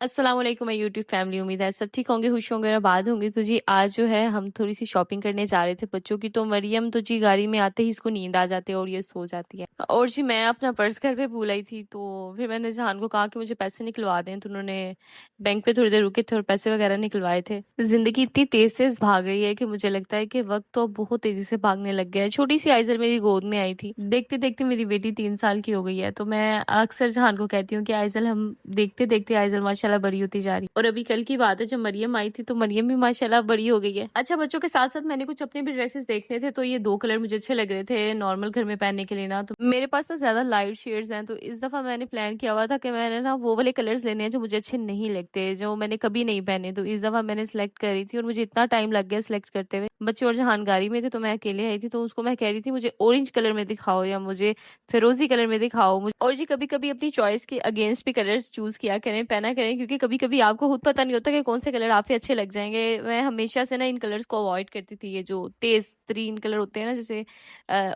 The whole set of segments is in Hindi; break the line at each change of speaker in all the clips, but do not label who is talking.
अस्सलाम वालेकुम मैं यूट्यूब फैमिली। उम्मीद है सब ठीक होंगे, खुश होंगे और आबाद होंगे। तो जी आज जो है हम थोड़ी सी शॉपिंग करने जा रहे थे बच्चों की। तो मरियम तो जी गाड़ी में आते ही इसको नींद आ जाती है और ये सो जाती है। और जी मैं अपना पर्स घर पे भूल आई थी, तो फिर मैंने जहान को कहा कि मुझे पैसे निकलवा दें, तो उन्होंने बैंक पे थोड़ी देर रुके थे और पैसे वगैरह निकलवाए थे। जिंदगी इतनी तेज तेज भाग रही है कि मुझे लगता है कि वक्त तो अब बहुत तेजी से भागने लग गया है। छोटी सी आइजल मेरी गोद में आई थी, देखते देखते मेरी बेटी 3 साल की हो गई है। तो मैं अक्सर जहान को कहती हूँ कि आइजल, हम देखते देखते आइजल माशाल्लाह बड़ी होती जा रही। और अभी कल की बात है, जब मरियम आई थी तो मरियम भी माशाल्लाह बड़ी हो गई है। अच्छा, बच्चों के साथ साथ मैंने कुछ अपने भी ड्रेसेस देखने थे, तो ये 2 कलर मुझे अच्छे लग रहे थे नॉर्मल घर में पहनने के लिए ना। तो मेरे पास ना ज्यादा लाइट शेड्स हैं, तो इस दफा मैंने प्लान किया हुआ था कि मैंने ना वो वाले कलर्स लेने हैं जो मुझे अच्छे नहीं लगते, जो मैंने कभी नहीं पहने। तो इस दफा मैंने सिलेक्ट करी थी और मुझे इतना टाइम लग गया सिलेक्ट करते हुए। बच्चे और जहान गाड़ी में थे तो मैं अकेले आई थी, तो उसको मैं कह रही थी मुझे ऑरेंज कलर में दिखाओ या मुझे फिरोजी कलर में दिखाओ। मुझे और जी कभी कभी अपनी चॉइस के अगेंस्ट भी कलर्स चूज किया करें, पहना करें, क्योंकि कभी कभी आपको खुद पता नहीं होता कि कौन से कलर आप पे अच्छे लग जाएंगे। मैं हमेशा से ना इन कलर्स को अवॉइड करती थी, ये जो तेज तरीन कलर होते हैं ना, जैसे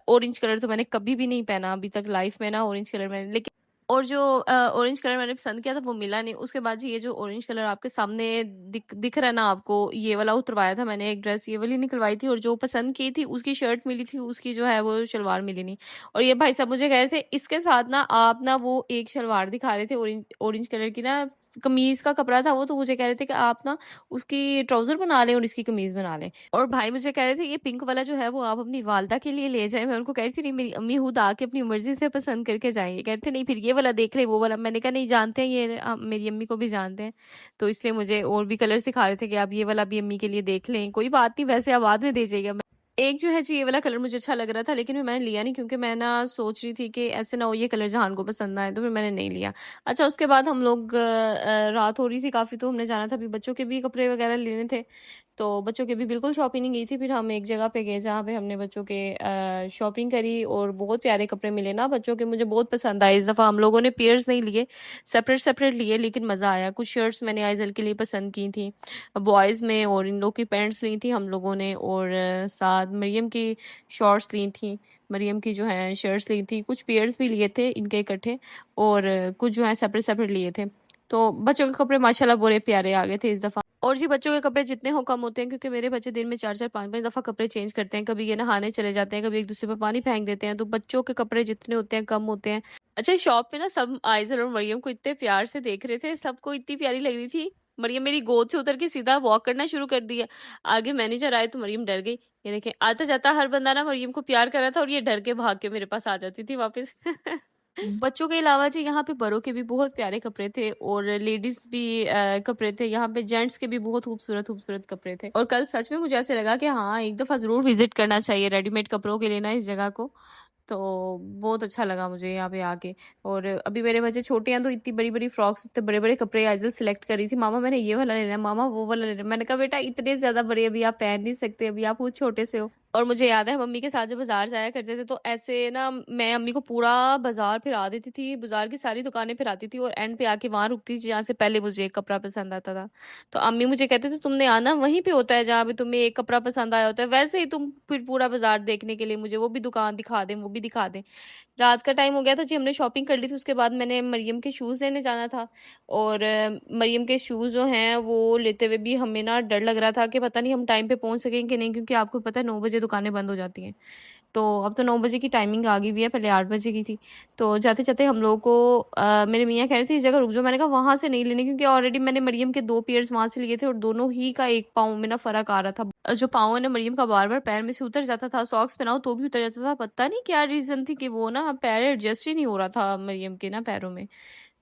ऑरेंज कलर तो मैंने कभी भी नहीं पहना अभी तक लाइफ में ना, ऑरेंज कलर मैंने। लेकिन और जो ऑरेंज कलर मैंने पसंद किया था वो मिला नहीं। उसके बाद जी ये जो ऑरेंज कलर आपके सामने दिख रहा है ना आपको, ये वाला उतरवाया था मैंने एक ड्रेस, ये वाली निकलवाई थी। और जो पसंद की थी उसकी शर्ट मिली थी, उसकी जो है वो शलवार मिली नहीं। और ये भाई साहब मुझे कह रहे थे इसके साथ ना आप ना वो एक शलवार दिखा रहे थे ऑरेंज ऑरेंज कलर की ना, कमीज का कपड़ा था वो। तो मुझे कह रहे थे कि आप ना उसकी ट्राउजर बना लें और इसकी कमीज बना लें। और भाई मुझे कह रहे थे ये पिंक वाला जो है वो आप अपनी वालदा के लिए ले जाए। मैं उनको कह रही थी नहीं, मेरी अम्मी खुद आके अपनी मर्जी से पसंद करके जाएंगे। कहते नहीं फिर ये वाला देख रहे वो वाला। मैंने कहा नहीं, जानते हैं ये, मेरी अम्मी को भी जानते हैं, तो इसलिए मुझे और भी कलर सिखा रहे थे कि आप ये वाला भी अम्मी के लिए देख लें, कोई बात नहीं, वैसे आप बाद में दे जाइएगा। एक जो है जी ये वाला कलर मुझे अच्छा लग रहा था, लेकिन फिर मैंने लिया नहीं, क्योंकि मैं ना सोच रही थी कि ऐसे ना हो ये कलर जहान को पसंद आए, तो फिर मैंने नहीं लिया। अच्छा, उसके बाद हम लोग रात हो रही थी काफ़ी, तो हमने जाना था, अभी बच्चों के भी कपड़े वगैरह लेने थे। तो बच्चों के भी बिल्कुल शॉपिंग नहीं गई थी। फिर हम एक जगह पे गए जहाँ पे हमने बच्चों के शॉपिंग करी और बहुत प्यारे कपड़े मिले ना बच्चों के, मुझे बहुत पसंद आए। इस दफ़ा हम लोगों ने पेयर्स नहीं लिए, सेपरेट सेपरेट लिए, लेकिन मज़ा आया। कुछ शर्ट्स मैंने आइजल के लिए पसंद की थी बॉयज़ में, और इन लोग की पैंट्स ली थी हम लोगों ने, और साथ मरियम की शॉर्ट्स ली थी, मरियम की जो है शर्ट्स ली थी। कुछ पेयर्स भी लिए थे इनके इकट्ठे, और कुछ जो है सेपरेट सेपरेट लिए थे। तो बच्चों के कपड़े माशाल्लाह बड़े प्यारे आ गए थे इस दफ़ा। और जी बच्चों के कपड़े जितने हो कम होते हैं, क्योंकि मेरे बच्चे दिन में 4 4 5 5 दफ़ा कपड़े चेंज करते हैं। कभी ये नहाने चले जाते हैं, कभी एक दूसरे पर पानी फेंक देते हैं, तो बच्चों के कपड़े जितने होते हैं कम होते हैं। अच्छा, शॉप पे ना सब आइजल और मरियम को इतने प्यार से देख रहे थे, सबको इतनी प्यारी लग रही थी। मरियम मेरी गोद से उतर के सीधा वॉक करना शुरू कर दिया। आगे मैनेजर आए तो मरियम डर गई। ये देखें, आता जाता हर बंदा ना मरियम को प्यार कर रहा था, और ये डर के भाग के मेरे पास आ जाती थी वापस। बच्चों के अलावा जी यहाँ पे बड़ों के भी बहुत प्यारे कपड़े थे, और लेडीज भी कपड़े थे। यहाँ पे जेंट्स के भी बहुत खूबसूरत खूबसूरत कपड़े थे। और कल सच में मुझे ऐसे लगा कि हाँ, एक दफा जरूर विजिट करना चाहिए रेडीमेड कपड़ों के लिए ना इस जगह को। तो बहुत अच्छा लगा मुझे यहाँ पे आके। और अभी मेरे बच्चे छोटे हैं, तो इतनी बड़ी बड़ी फ्रॉक्स, इतने बड़े बड़े कपड़े आइजल सिलेक्ट करी थी। मामा मैंने ये वाला लेना है, मामा वो वाला लेना है। मैंने कहा बेटा इतने ज्यादा बड़े अभी आप पहन नहीं सकते, अभी आप बहुत छोटे से हो। और मुझे याद है मम्मी के साथ जब बाजार जाया करते थे, तो ऐसे ना मैं अम्मी को पूरा बाजार फिरा देती थी, बाजार की सारी दुकानें फिराती थी, और एंड पे आके वहां रुकती थी जहाँ से पहले मुझे एक कपड़ा पसंद आता था। तो अम्मी मुझे कहते थे तुमने आना वहीं पे होता है जहाँ पे तुम्हें एक कपड़ा पसंद आया होता है, वैसे ही तुम फिर पूरा बाजार देखने के लिए मुझे वो भी दुकान दिखा दें, वो भी दिखा दें। रात का टाइम हो गया था जी, हमने शॉपिंग कर ली थी। उसके बाद मैंने मरियम के शूज़ लेने जाना था, और मरियम के शूज़ जो हैं वो लेते हुए भी हमें ना डर लग रहा था कि पता नहीं हम टाइम पे पहुंच सकेंगे कि नहीं, क्योंकि आपको पता है 9 बजे दुकानें बंद हो जाती हैं। तो अब तो 9 बजे की टाइमिंग आ गई हुई है, पहले 8 बजे की थी। तो जाते जाते हम लोगों को मेरे मियाँ कह रहे थे इस जगह रुक जाओ। मैंने कहा वहां से नहीं लेने, क्योंकि ऑलरेडी मैंने मरियम के 2 पेयर्स वहां से लिए थे, और दोनों ही का एक पाँव में ना फर्क आ रहा था। जो पाँव है ना मरियम का बार बार पैर में से उतर जाता था, सॉक्स पहनाओ तो भी उतर जाता था। पता नहीं क्या रीजन थी कि वो ना पैर एडजस्ट ही नहीं हो रहा था मरियम के ना पैरों में।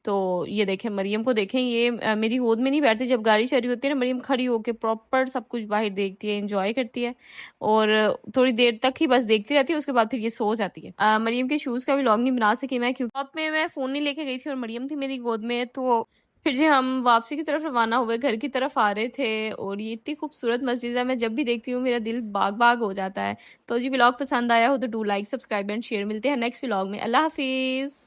तो ये देखें, मरियम को देखें, ये मेरी गोद में नहीं बैठती। जब गाड़ी चली होती है ना, मरियम खड़ी होके प्रॉपर सब कुछ बाहर देखती है, एंजॉय करती है, और थोड़ी देर तक ही बस देखती रहती है, उसके बाद फिर ये सो जाती है। मरियम के शूज का भी लॉन्ग नहीं बना सकी मैं, क्योंकि शॉप में मैं फोन नहीं लेके गई थी और मरियम थी मेरी गोद में। तो फिर जी हम वापसी की तरफ रवाना हुए, घर की तरफ आ रहे थे, और ये इतनी खूबसूरत मस्जिद है, मैं जब भी देखती हूँ मेरा दिल बाग बाग हो जाता है। तो जी व्लॉग पसंद आया हो तो do like, subscribe and share. मिलते हैं नेक्स्ट व्लॉग में। अल्लाह हाफिज।